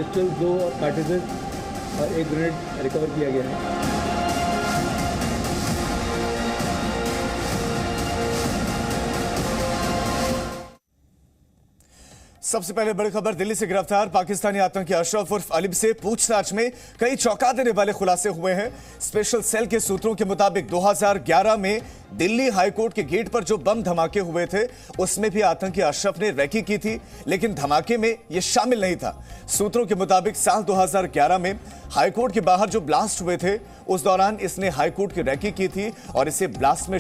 Pistol, 2 cartridges और 1 grenade recover किया गया है। सबसे पहले बड़ी खबर, दिल्ली से गिरफ्तार पाकिस्तानी आतंकी अशरफ उर्फ अलीब से पूछताछ में कई चौंका देने वाले खुलासे हुए हैं। स्पेशल सेल के सूत्रों के मुताबिक 2011 में दिल्ली हाईकोर्ट के गेट पर जो बम धमाके हुए थे उसमें भी आतंकी अशरफ ने रैकी की थी, लेकिन धमाके में यह शामिल नहीं था। सूत्रों के मुताबिक साल 2011 में हाईकोर्ट के बाहर जो ब्लास्ट हुए थे उस दौरान इसने हाईकोर्ट की रैकी की थी और इसी ब्लास्ट में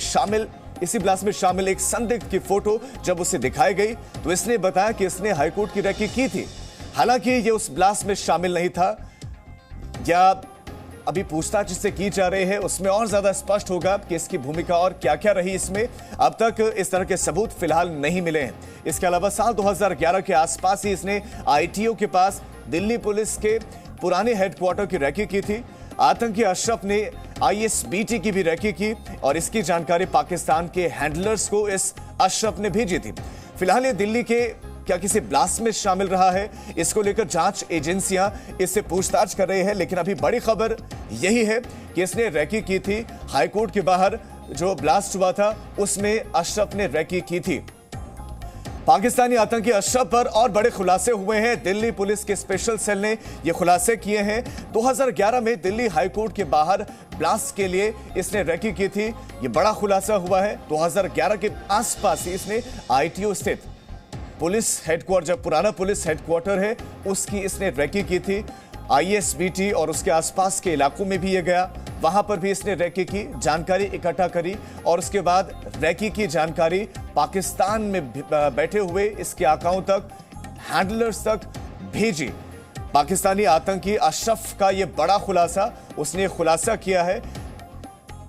शामिल एक संदिग्ध की फोटो जब उसे दिखाई गई तो इसने बताया कि इसने हाईकोर्ट की रैकी की थी। हालांकि यह उस ब्लास्ट में शामिल नहीं था। या अभी पूछताछ जिससे की जा रही है उसमें और ज्यादा स्पष्ट होगा कि इसकी भूमिका और क्या क्या रही इसमें। अब तक इस तरह के सबूत फिलहाल नहीं मिले हैं। इसके अलावा साल 2011 के आसपास ही इसने आईटीओ के पास दिल्ली पुलिस के पुराने हेडक्वार्टर की रैकी की थी। आतंकी अशरफ ने आईएसबीटी की भी रैकी की और इसकी जानकारी पाकिस्तान के हैंडलर्स को इस अशरफ ने भेजी थी। फिलहाल ये दिल्ली के क्या किसी ब्लास्ट में शामिल रहा है, इसको लेकर जांच एजेंसियां इससे पूछताछ कर रही है। लेकिन अभी बड़ी खबर यही है कि इसने रैकी की थी। हाईकोर्ट के बाहर जो ब्लास्ट हुआ था उसमें अशरफ ने रैकी की थी। पाकिस्तानी आतंकी अशरफ पर और बड़े खुलासे हुए हैं। दिल्ली पुलिस के स्पेशल सेल ने ये खुलासे किए हैं। 2011 में दिल्ली हाईकोर्ट के बाहर ब्लास्ट के लिए इसने रैकी की थी। ये बड़ा खुलासा हुआ है। 2011 के आसपास ही इसने आईटीओ स्थित पुलिस हेडक्वार्टर, जब पुराना पुलिस हेडक्वार्टर है, उसकी इसने रैकी की थी। आईएसबीटी और उसके आसपास के इलाकों में भी ये गया, वहां पर भी इसने रैकी की जानकारी इकट्ठा करी और उसके बाद रैकी की जानकारी पाकिस्तान में बैठे हुए इसके आकाओं तक, हैंडलर्स तक भेजी। पाकिस्तानी आतंकी अशरफ का यह बड़ा खुलासा, उसने खुलासा किया है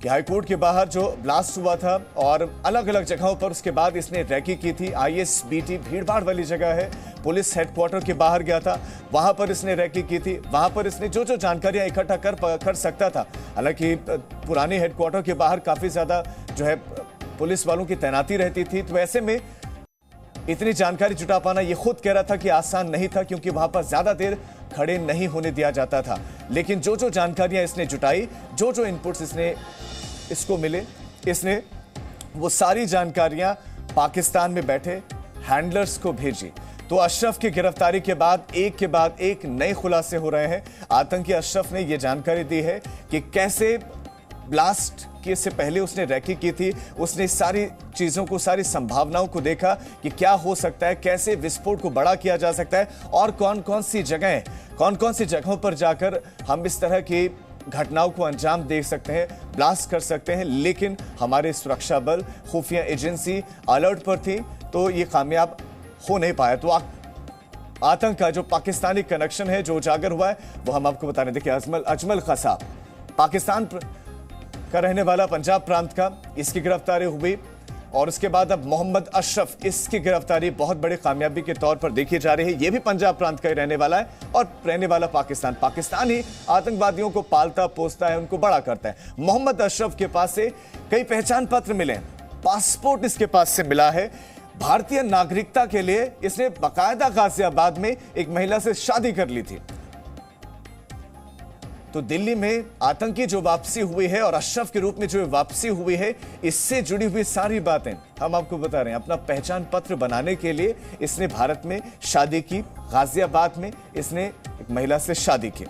कि हाईकोर्ट के बाहर जो ब्लास्ट हुआ था और अलग अलग जगहों पर उसके बाद इसने रैकी की थी। आईएसबीटी भीड़भाड़ वाली जगह है, पुलिस हेडक्वार्टर के बाहर गया था, वहां पर इसने रैकी की थी। वहां पर इसने जो जो जानकारियां इकट्ठा कर सकता था, हालांकि पुराने हेडक्वार्टर के बाहर काफी ज्यादा जो है पुलिस वालों की तैनाती रहती थी, तो ऐसे में इतनी जानकारी जुटा पाना, ये खुद कह रहा था कि आसान नहीं था, क्योंकि वहां पर ज्यादा देर खड़े नहीं होने दिया जाता था। लेकिन जो जो जानकारियां इसने जुटाई, जो जो इनपुट्स इसको मिले, इसने वो सारी जानकारियां पाकिस्तान में बैठे हैंडलर्स को भेजी। तो अशरफ की गिरफ्तारी के बाद एक नए खुलासे हो रहे हैं। आतंकी अशरफ ने यह जानकारी दी है कि कैसे ब्लास्ट के से पहले उसने रैकी की थी। उसने सारी चीजों को, सारी संभावनाओं को देखा कि क्या हो सकता है, कैसे विस्फोट को बड़ा किया जा सकता है और कौन कौन सी जगहों पर जाकर हम इस तरह की घटनाओं को अंजाम दे सकते हैं, ब्लास्ट कर सकते हैं। लेकिन हमारे सुरक्षा बल, खुफिया एजेंसी अलर्ट पर थी, तो ये कामयाब हो नहीं पाया। तो आतंक का जो पाकिस्तानी कनेक्शन है जो उजागर हुआ है वो हम आपको बता रहे। देखिए, अजमल कसाब पाकिस्तान का रहने वाला, पंजाब प्रांत का, इसकी गिरफ्तारी हुई और उसके बाद अब मोहम्मद अशरफ, इसकी गिरफ्तारी बहुत बड़ी कामयाबी के तौर पर देखी जा रही है। यह भी पंजाब प्रांत का ही रहने वाला है और रहने वाला पाकिस्तान ही आतंकवादियों को पालता पोसता है, उनको बड़ा करता है। मोहम्मद अशरफ के पास से कई पहचान पत्र मिले, पासपोर्ट इसके पास से मिला है। भारतीय नागरिकता के लिए इसने बाकायदा गाजियाबाद में एक महिला से शादी कर ली थी। तो दिल्ली में आतंकी जो वापसी हुई है और अशरफ के रूप में जो वापसी हुई है, इससे जुड़ी हुई सारी बातें हम आपको बता रहे हैं। अपना पहचान पत्र बनाने के लिए इसने भारत में शादी की, गाजियाबाद में इसने एक महिला से शादी की।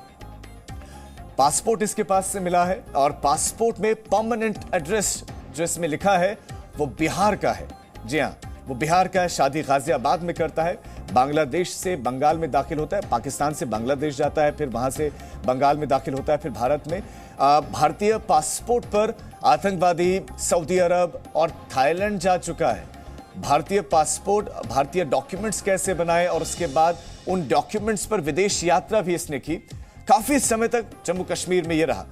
पासपोर्ट इसके पास से मिला है और पासपोर्ट में परमानेंट एड्रेस जो इसमें लिखा है वो बिहार का है। जी हाँ, वो बिहार का है, शादी गाजियाबाद में करता है, बांग्लादेश से बंगाल में दाखिल होता है, पाकिस्तान से बांग्लादेश जाता है, फिर वहां से बंगाल में दाखिल होता है, फिर भारत में। भारतीय पासपोर्ट पर आतंकवादी सऊदी अरब और थाईलैंड जा चुका है। भारतीय पासपोर्ट, भारतीय डॉक्यूमेंट्स कैसे बनाए और उसके बाद उन डॉक्यूमेंट्स पर विदेश यात्रा भी इसने की। काफी समय तक जम्मू कश्मीर में ये रहा,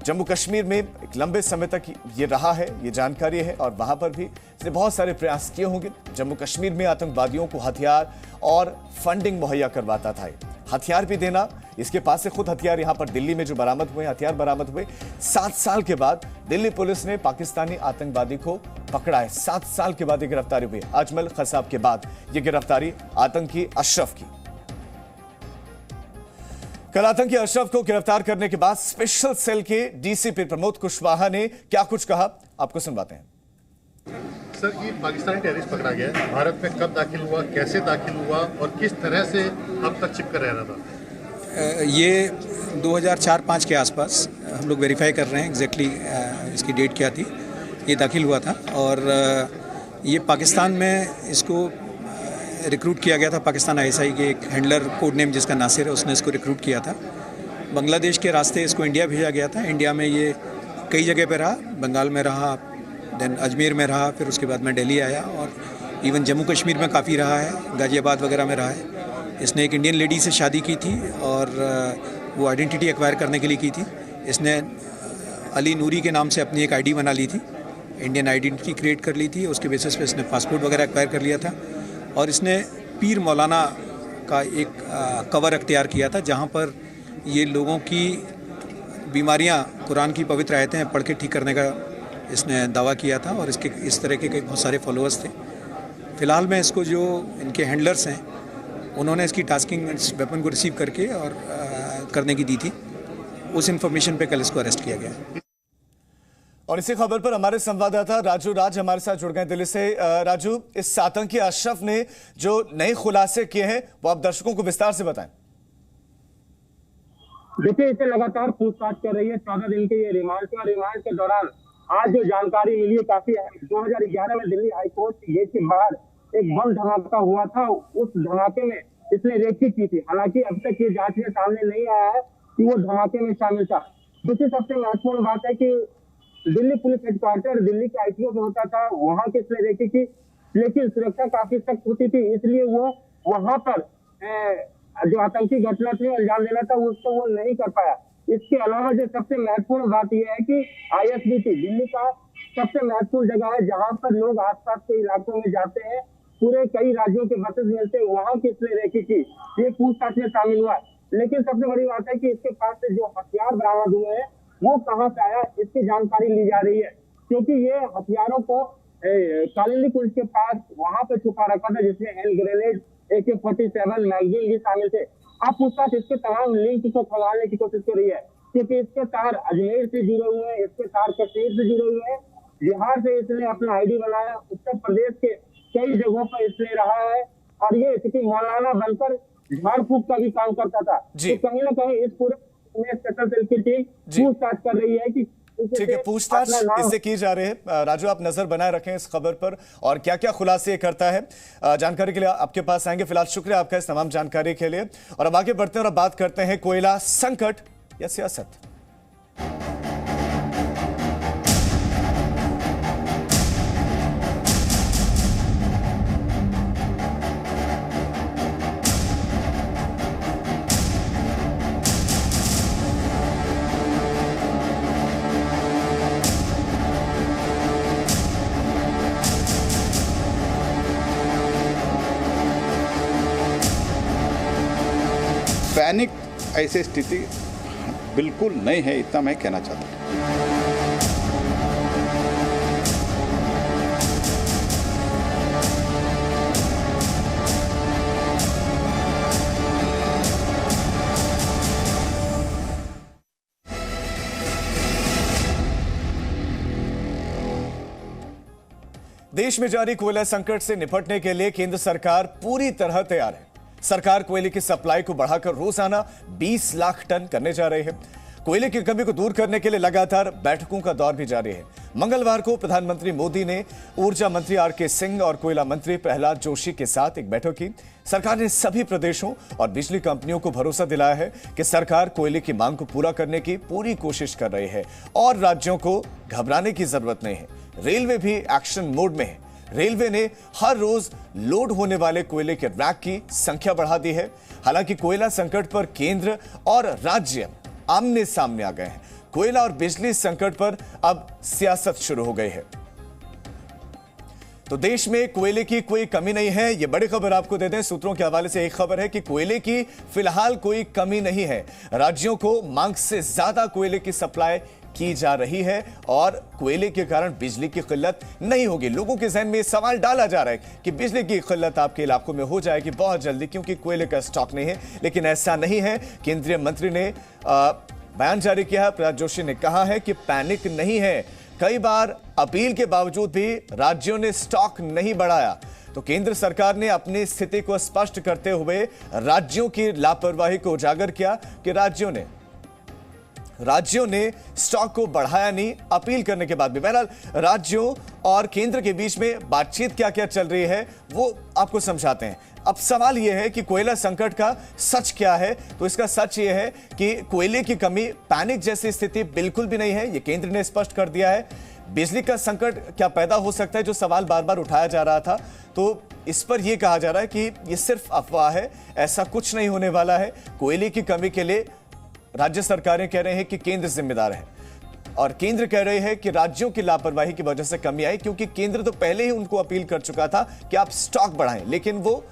जम्मू कश्मीर में एक लंबे समय तक ये रहा है, ये जानकारी है। और वहां पर भी इसने बहुत सारे प्रयास किए होंगे। जम्मू कश्मीर में आतंकवादियों को हथियार और फंडिंग मुहैया करवाता था, हथियार भी देना। इसके पास से खुद हथियार यहां पर दिल्ली में जो बरामद हुए, हथियार बरामद हुए। 7 साल के बाद दिल्ली पुलिस ने पाकिस्तानी आतंकवादी को पकड़ा है। 7 साल के बाद ये गिरफ्तारी हुई। अजमल कसाब के बाद ये गिरफ्तारी आतंकी अशरफ की। कल आतंकी अशरफ को गिरफ्तार करने के बाद स्पेशल सेल के डीसीपी प्रमोद कुशवाहा ने क्या कुछ कहा, आपको सुनवाते हैं। सर, ये पाकिस्तानी टेररिस्ट पकड़ा गया है, भारत में कब दाखिल हुआ, कैसे दाखिल हुआ और किस तरह से अब तक छिपकर रह रहा था? ये 2004-05 के आसपास हम लोग वेरीफाई कर रहे हैं एग्जैक्टली इसकी डेट क्या थी। ये दाखिल हुआ था और ये पाकिस्तान में इसको रिक्रूट किया गया था। पाकिस्तान आईएसआई के एक हैंडलर, कोड नेम जिसका नासिर है, उसने इसको रिक्रूट किया था। बांग्लादेश के रास्ते इसको इंडिया भेजा गया था। इंडिया में ये कई जगह पे रहा, बंगाल में रहा, देन अजमेर में रहा, फिर उसके बाद में दिल्ली आया और इवन जम्मू कश्मीर में काफ़ी रहा है, गाज़ियाबाद वगैरह में रहा है। इसने एक इंडियन लेडी से शादी की थी और वो आइडेंटिटी एक्वायर करने के लिए की थी। इसने अली नूरी के नाम से अपनी एक आईडी बना ली थी, इंडियन आइडेंटिटी क्रिएट कर ली थी। उसके बेसिस पे इसने पासपोर्ट वगैरह एक्वायर कर लिया था और इसने पीर मौलाना का एक कवर अख्तियार किया था, जहाँ पर ये लोगों की बीमारियाँ, कुरान की पवित्र आयतें पढ़ के ठीक करने का इसने दावा किया था और इसके इस तरह के बहुत सारे फॉलोअर्स थे। फ़िलहाल में इसको जो इनके हैंडलर्स हैं उन्होंने इसकी टास्किंग इस वेपन को रिसीव करके और करने की दी थी। उस इन्फॉर्मेशन पे कल इसको अरेस्ट किया गया। और इसी खबर पर हमारे संवाददाता राजू राज हमारे साथ जुड़ गए दिल्ली से। राजू, इस आतंकी अशरफ ने जो नए खुलासे किए हैं वो आप दर्शकों को विस्तार से बताएं। देखिए, इसे लगातार पूछताछ कर रही है। 14 दिन के ये रिमांड के, और रिमांड के दौरान आज जो जानकारी मिली है काफी है। 2011 में दिल्ली हाईकोर्ट गेट के बाहर एक बम धमाका हुआ था। उस धमाके में इसने रेकी की थी। हालांकि अब तक ये जांच में सामने नहीं आया है कि वो धमाके में शामिल था। दूसरी सबसे महत्वपूर्ण बात है कि दिल्ली पुलिस हेडक्वार्टर दिल्ली के आईटीओ में होता था, वहां की इसने रेकी की, लेकिन सुरक्षा काफी सख्त होती थी, इसलिए वो वहां पर जो आतंकी घटना थी अंजाम देना था उसको वो नहीं कर पाया। इसके अलावा जो सबसे महत्वपूर्ण बात यह है कि आईएसबीटी दिल्ली का सबसे महत्वपूर्ण जगह है, जहां पर लोग आसपास के इलाकों में जाते हैं, पूरे कई राज्यों के बसेस मिलते हैं, वहां की इसने रेकी की। ये पूछताछ में शामिल हुआ। लेकिन सबसे बड़ी बात है कि इसके पास से जो हथियार बरामद हुए हैं वो कहां से आया, इसकी जानकारी ली जा रही है, क्योंकि ये हथियारों को कालिंदी पुलिस के पास वहां पे छुपा रखा था, जिसमें हैंड ग्रेनेड, AK-47 मैगजीन भी शामिल थे। अब पूछताछ इसके तमाम लिंक को खंगालने की कोशिश कर रही है, क्योंकि इसके तार अजमेर से जुड़े हुए हैं, इसके तार कश्मीर से जुड़े हुए हैं, बिहार से इसने अपना आईडी बनाया, उत्तर प्रदेश के कई जगहों पर इसने रहा है और ये किसी मौलाना बनकर झाड़ फूक का भी काम करता था। तो कहीं ना कहीं इस पूरे स्पेशल सेल की टीम पूछताछ कर रही है कि ठीक है, पूछताछ इससे की जा रही है। राजू, आप नजर बनाए रखें इस खबर पर और क्या क्या खुलासे करता है। जानकारी के लिए आपके पास आएंगे। फिलहाल शुक्रिया आपका इस तमाम जानकारी के लिए। और अब आगे बढ़ते हैं और बात करते हैं कोयला संकट या सियासत। पैनिक ऐसी स्थिति बिल्कुल नहीं है, इतना मैं कहना चाहता हूँ। देश में जारी कोयला संकट से निपटने के लिए केंद्र सरकार पूरी तरह तैयार है। सरकार कोयले की सप्लाई को बढ़ाकर रोजाना 20 लाख टन करने जा रही है। कोयले की कमी को दूर करने के लिए लगातार बैठकों का दौर भी जारी है। मंगलवार को प्रधानमंत्री मोदी ने ऊर्जा मंत्री आर.के. सिंह और कोयला मंत्री प्रहलाद जोशी के साथ एक बैठक की। सरकार ने सभी प्रदेशों और बिजली कंपनियों को भरोसा दिलाया है कि सरकार कोयले की मांग को पूरा करने की पूरी कोशिश कर रही है और राज्यों को घबराने की जरूरत नहीं है। रेलवे भी एक्शन मोड में है। रेलवे ने हर रोज लोड होने वाले कोयले के रैक की संख्या बढ़ा दी है। हालांकि कोयला संकट पर केंद्र और राज्य आमने सामने आ गए हैं। कोयला और बिजली संकट पर अब सियासत शुरू हो गई है। तो देश में कोयले की कोई कमी नहीं है, यह बड़ी खबर आपको दे दें। सूत्रों के हवाले से एक खबर है कि कोयले की फिलहाल कोई कमी नहीं है। राज्यों को मांग से ज्यादा कोयले की सप्लाई की जा रही है और कोयले के कारण बिजली की किल्लत नहीं होगी। लोगों के जहन में सवाल डाला जा रहा है कि बिजली की किल्लत आपके इलाकों में हो जाएगी बहुत जल्दी क्योंकि कोयले का स्टॉक नहीं है, लेकिन ऐसा नहीं है। केंद्रीय मंत्री ने बयान जारी किया है। प्रहलाद जोशी ने कहा है कि पैनिक नहीं है। कई बार अपील के बावजूद भी राज्यों ने स्टॉक नहीं बढ़ाया, तो केंद्र सरकार ने अपनी स्थिति को स्पष्ट करते हुए राज्यों की लापरवाही को उजागर किया कि राज्यों ने स्टॉक को बढ़ाया नहीं अपील करने के बाद भी। बहरहाल राज्यों और केंद्र के बीच में बातचीत क्या क्या चल रही है वो आपको समझाते हैं। अब सवाल यह है कि कोयला संकट का सच क्या है, तो इसका सच यह है कि कोयले की कमी पैनिक जैसी स्थिति बिल्कुल भी नहीं है, यह केंद्र ने स्पष्ट कर दिया है। बिजली का संकट क्या पैदा हो सकता है, जो सवाल बार बार उठाया जा रहा था, तो इस पर यह कहा जा रहा है कि यह सिर्फ अफवाह है, ऐसा कुछ नहीं होने वाला है। कोयले की कमी के लिए राज्य सरकारें कह रहे हैं कि केंद्र जिम्मेदार है और केंद्र कह रहे हैं कि राज्यों की लापरवाही की वजह से कमी आई, क्योंकि केंद्र तो पहले ही उनको अपील कर चुका था कि आप स्टॉक बढ़ाएं, लेकिन वो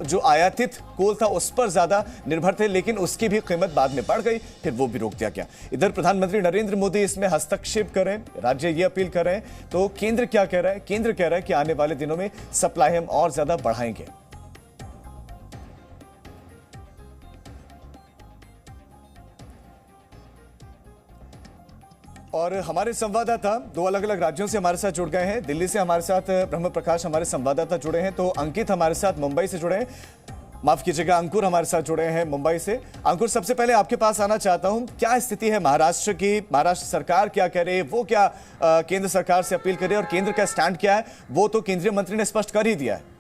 जो आयातित कोल था उस पर ज्यादा निर्भर थे, लेकिन उसकी भी कीमत बाद में बढ़ गई, फिर वो भी रोक दिया गया। इधर प्रधानमंत्री नरेंद्र मोदी इसमें हस्तक्षेप कर रहे हैं, राज्य ये अपील कर रहे हैं, तो केंद्र क्या कह रहा है? केंद्र कह रहा है कि आने वाले दिनों में सप्लाई हम और ज्यादा बढ़ाएंगे। और हमारे संवाददाता दो अलग अलग राज्यों से हमारे साथ जुड़ गए हैं। दिल्ली से हमारे साथ ब्रह्म प्रकाश हमारे संवाददाता जुड़े हैं, तो अंकित हमारे साथ मुंबई से जुड़े हैं, माफ कीजिएगा अंकुर हमारे साथ जुड़े हैं मुंबई से। अंकुर, सबसे पहले आपके पास आना चाहता हूं, क्या स्थिति है महाराष्ट्र की? महाराष्ट्र सरकार क्या कह रही है, वो क्या केंद्र सरकार से अपील कर रही है और केंद्र का स्टैंड क्या है, वो तो केंद्रीय मंत्री ने स्पष्ट कर ही दिया है।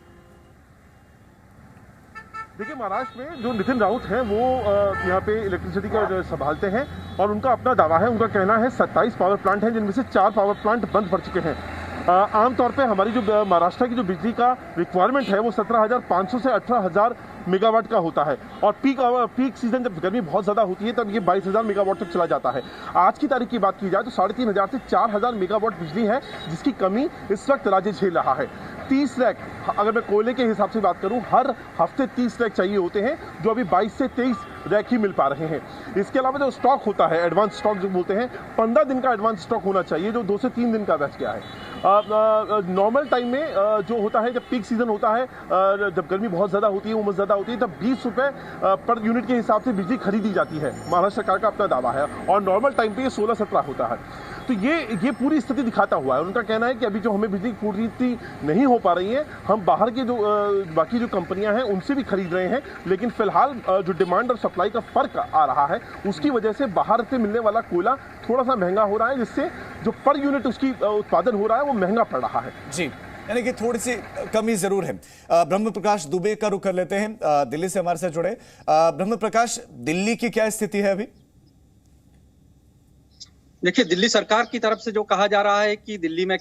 देखिए, महाराष्ट्र में जो नितिन राउत हैं वो यहाँ पे इलेक्ट्रिसिटी का संभालते हैं और उनका अपना दावा है, उनका कहना है 27 पावर प्लांट हैं जिनमें से 4 पावर प्लांट बंद पड़ चुके हैं। आमतौर पे हमारी जो महाराष्ट्र की जो बिजली का रिक्वायरमेंट है वो 17,500 से 18,000 मेगावाट का होता है और पीक सीजन जब गर्मी बहुत ज़्यादा होती है तब ये 22,000 मेगावाट तक चला जाता है। आज की तारीख की बात की जाए तो 3,500 से 4,000 मेगावाट बिजली है जिसकी कमी इस वक्त राज्य झेल रहा है। 30 रैक, अगर मैं कोयले के हिसाब से बात करूं, हर हफ्ते 30 रैक चाहिए होते हैं, जो अभी 22 से 23 रैक ही मिल पा रहे हैं। इसके अलावा जो स्टॉक होता है, एडवांस स्टॉक जो बोलते हैं, 15 दिन का एडवांस स्टॉक होना चाहिए, जो 2 से 3 दिन का बच गया है। नॉर्मल टाइम में जो होता है, जब पीक सीजन होता है, जब गर्मी बहुत ज़्यादा होती है, उमस ज़्यादा होती है, तब 20 रुपये पर यूनिट के हिसाब से बिजली खरीदी जाती है। महाराष्ट्र सरकार का अपना दावा है और नॉर्मल टाइम पे ये 16-17 होता है। तो ये पूरी स्थिति दिखाता हुआ है। उनका कहना है कि अभी जो हमें बिजली की पूर्ति नहीं हो पा रही है, हम बाहर के जो बाकी जो कंपनियां हैं उनसे भी खरीद रहे हैं, लेकिन फिलहाल जो डिमांड और सप्लाई का फर्क आ रहा है उसकी वजह से बाहर से मिलने वाला कोयला थोड़ा सा महंगा हो रहा है, जिससे जो पर यूनिट उसकी उत्पादन हो रहा है वो महंगा पड़ रहा है। जी, यानी कि थोड़ी सी कमी जरूर है। ब्रह्म प्रकाश दुबे का रुख कर लेते हैं, दिल्ली से हमारे साथ जुड़े। ब्रह्म प्रकाश, दिल्ली की क्या स्थिति है अभी? देखिए, दिल्ली सरकार की तरफ से जो कहा जा रहा है कि दिल्ली में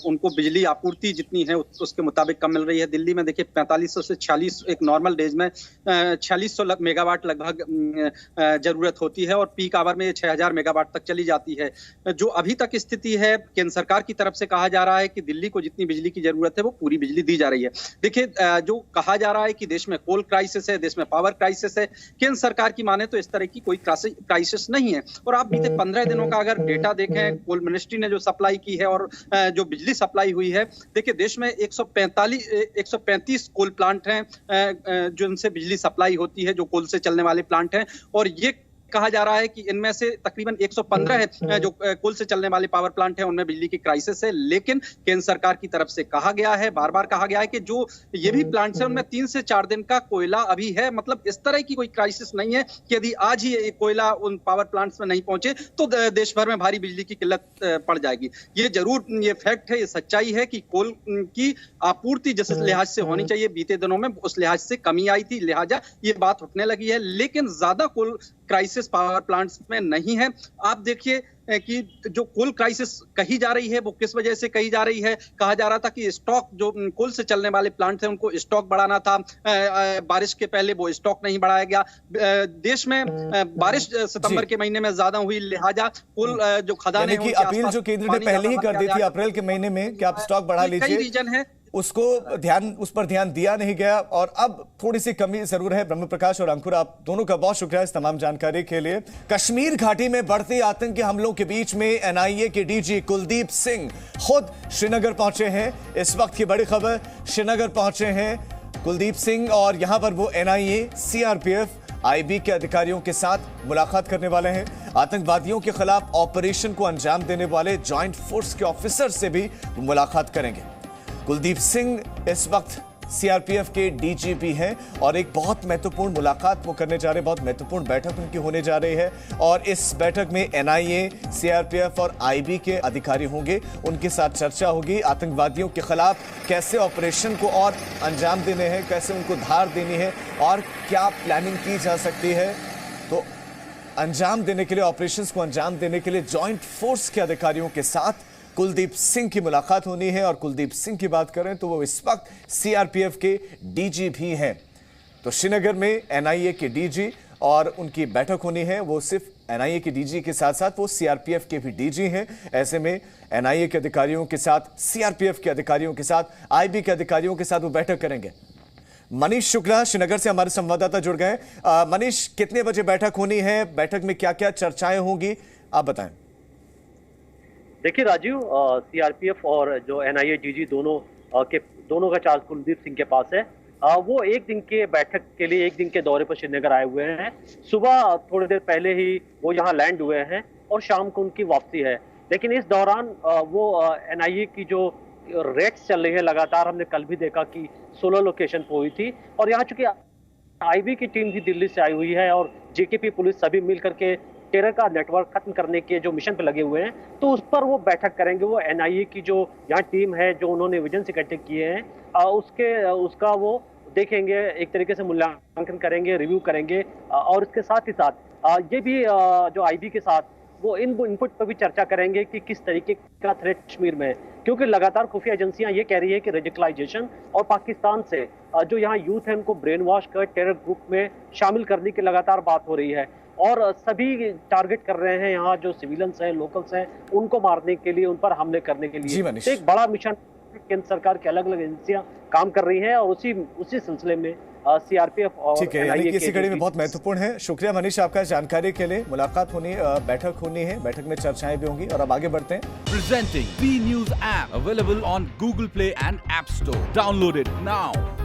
उनको बिजली आपूर्ति जितनी है उसके मुताबिक कम मिल रही है। दिल्ली में देखिए 4500 से 46, एक नॉर्मल डेज में 4600 मेगावाट लगभग जरूरत होती है और पीक आवर में 6000 मेगावाट तक चली जाती है। जो अभी तक स्थिति है, केंद्र सरकार की तरफ से कहा जा रहा है कि दिल्ली को जितनी बिजली की जरूरत है वो पूरी बिजली दी जा रही है। देखिए, जो कहा जा रहा है कि देश में कोल क्राइसिस है, देश में पावर क्राइसिस है, केंद्र सरकार की माने तो इस तरह की कोई क्राइसिस नहीं है। और आप बीते 15 दिनों का डेटा देखें, कोल मिनिस्ट्री ने जो सप्लाई की है और जो बिजली सप्लाई हुई है, देखिए देश में 135 कोल प्लांट हैं जो इनसे बिजली सप्लाई होती है, जो कोल से चलने वाले प्लांट हैं, और ये कहा जा रहा है कि इनमें से तकरीबन 115 है जो कोल से चलने वाले पावर प्लांट हैं, उनमें बिजली की क्राइसिस है। लेकिन केंद्र सरकार की तरफ से कहा गया है, बार बार कहा गया है कि जो ये भी प्लांट्स हैं उनमें 3 से 4 दिन का कोयला अभी है। मतलब इस तरह की कोई क्राइसिस नहीं है कि यदि आज ही कोयला उन पावर प्लांट्स में नहीं पहुंचे तो देश भर में भारी बिजली की किल्लत पड़ जाएगी। ये जरूर ये फैक्ट है, ये सच्चाई है कि कोल की आपूर्ति जिस लिहाज से होनी चाहिए बीते दिनों में उस लिहाज से कमी आई थी, लिहाजा ये बात उठने लगी है। लेकिन ज्यादा कोल क्राइसिस पावर प्लांट्स में नहीं है। आप देखिए कि जो कोल क्राइसिस कही जा रही है वो किस वजह से कही जा रही है। कहा जा रहा था कि स्टॉक, जो कोल से चलने वाले प्लांट थे उनको स्टॉक बढ़ाना था, बारिश के पहले वो स्टॉक नहीं बढ़ाया गया। देश में बारिश सितंबर के महीने में ज्यादा हुई, लिहाजा कोल जो खदानें अपील जो केंद्र ने पहले ही कर दी थी अप्रैल के महीने में कि आप स्टॉक बढ़ा लीजिए। कई रीजन है उस पर ध्यान दिया नहीं गया और अब थोड़ी सी कमी जरूर है। ब्रह्म प्रकाश और अंकुर, आप दोनों का बहुत शुक्रिया इस तमाम जानकारी के लिए। कश्मीर घाटी में बढ़ते आतंकी हमलों के बीच में एनआईए के डीजी कुलदीप सिंह खुद श्रीनगर पहुंचे हैं। इस वक्त की बड़ी खबर, श्रीनगर पहुंचे हैं कुलदीप सिंह और यहां पर वो एनआईए, सीआरपीएफ, आईबी के अधिकारियों के साथ मुलाकात करने वाले हैं। आतंकवादियों के खिलाफ ऑपरेशन को अंजाम देने वाले जॉइंट फोर्स के ऑफिसर से भी मुलाकात करेंगे। कुलदीप सिंह इस वक्त सीआरपीएफ के डीजीपी हैं और एक बहुत महत्वपूर्ण मुलाकात वो करने जा रहे हैं, बहुत महत्वपूर्ण बैठक उनकी होने जा रही है और इस बैठक में एनआईए, सीआरपीएफ और आईबी के अधिकारी होंगे। उनके साथ चर्चा होगी आतंकवादियों के खिलाफ कैसे ऑपरेशन को और अंजाम देने हैं, कैसे उनको धार देनी है और क्या प्लानिंग की जा सकती है। तो अंजाम देने के लिए, ऑपरेशंस को अंजाम देने के लिए जॉइंट फोर्स के अधिकारियों के साथ कुलदीप सिंह की मुलाकात होनी है। और कुलदीप सिंह की बात करें तो वो इस वक्त सीआरपीएफ के डीजी भी हैं। तो श्रीनगर में एनआईए के डीजी और उनकी बैठक होनी है। वो सिर्फ एनआईए के डीजी के साथ साथ वो सीआरपीएफ के भी डीजी हैं। ऐसे में एनआईए के अधिकारियों के साथ, सीआरपीएफ के अधिकारियों के साथ, आईबी के अधिकारियों के साथ वो बैठक करेंगे। मनीष शुक्ला श्रीनगर से हमारे संवाददाता जुड़ गए। मनीष, कितने बजे बैठक होनी है? बैठक में क्या क्या चर्चाएं होंगी, आप बताएं। देखिए राजीव, सीआरपीएफ और जो एनआईए डीजी दोनों का चार्ज कुलदीप सिंह के पास है। वो एक दिन के बैठक के लिए, एक दिन के दौरे पर श्रीनगर आए हुए हैं। सुबह थोड़ी देर पहले ही वो यहाँ लैंड हुए हैं और शाम को उनकी वापसी है। लेकिन इस दौरान वो एनआईए की जो रेड्स चल रही है लगातार, हमने कल भी देखा कि 16 लोकेशन पर हुई थी और यहाँ चूंकि आईबी की टीम भी दिल्ली से आई हुई है और जेकेपी पुलिस सभी मिल करके टेरर का नेटवर्क खत्म करने के जो मिशन पे लगे हुए हैं, तो उस पर वो बैठक करेंगे। वो एनआईए की जो यहाँ टीम है, जो उन्होंने विजन से इकट्ठे किए हैं, उसका वो देखेंगे, एक तरीके से मूल्यांकन करेंगे, रिव्यू करेंगे और इसके साथ ही साथ ये भी जो आईबी के साथ वो इनपुट पर भी चर्चा करेंगे कि किस तरीके का थ्रेट कश्मीर में है। क्योंकि लगातार खुफिया एजेंसियां ये कह रही है कि रेडिकलाइजेशन और पाकिस्तान से जो यहाँ यूथ है उनको ब्रेन वॉश कर टेरर ग्रुप में शामिल करने की लगातार बात हो रही है और सभी टारगेट कर रहे हैं यहाँ जो सिविलियंस हैं, लोकल्स हैं, उनको मारने के लिए, उन पर हमले करने के लिए। तो एक बड़ा मिशन केंद्र सरकार की अलग अलग एजेंसियां काम कर रही हैं और उसी सिलसिले में सीआरपीएफ और ठीक है, यानी कि इसी कड़ी में बहुत महत्वपूर्ण है। शुक्रिया मनीष आपका जानकारी के लिए। मुलाकात होनी, बैठक होनी है, बैठक में चर्चाएं भी होंगी और अब आगे बढ़ते हैं। Presenting B news app available on Google Play and App Store. Download it now.